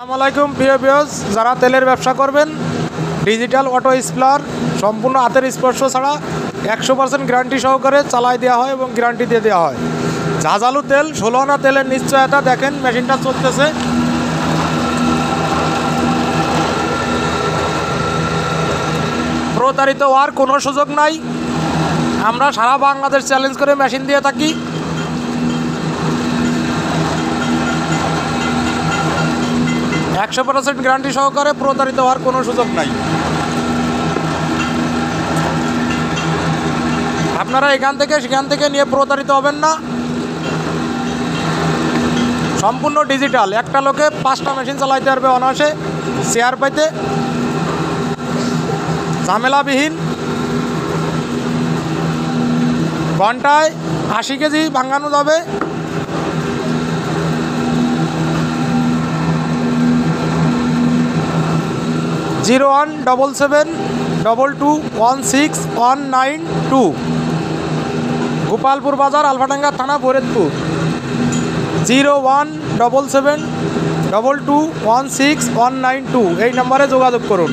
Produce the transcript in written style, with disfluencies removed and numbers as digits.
আসসালামু আলাইকুম প্রিয় ভিউয়ার্স, যারা তেলের ব্যবসা করবেন ডিজিটাল অটো স্প্লার সম্পূর্ণ হাতের স্পর্শ ছাড়া 100% গ্যারান্টি সহকারে চালাই দেওয়া হয় এবং গ্যারান্টি দিয়ে দেওয়া হয়। ঝাঁঝালু তেল 16 আনা তেলের নিশ্চয়তা দেখেন, মেশিনটা চলতেছে। প্রতারিত হওয়ার কোনো সুযোগ নাই। আমরা সারা বাংলাদেশ চ্যালেঞ্জ করে মেশিন দিয়ে থাকি। একশো % গ্যারান্টি সহকারে প্রতারিত হওয়ার কোনো সুযোগ নাই। আপনারা এখান থেকে সেখান থেকে নিয়ে প্রতারিত হবেন না। সম্পূর্ণ ডিজিটাল, একটা লোকে 5টা মেশিন চালাইতে পারবে অনায়াসে, শেয়ার পাইতে ঝামেলাবিহীন। ঘন্টায় 80 কেজি ভাঙানো যাবে। জিরো 0177221619 গোপালপুর বাজার, আলফাডাঙ্গা থানা, ফরিদপুর। 0177221619 এই নম্বরে যোগাযোগ করুন।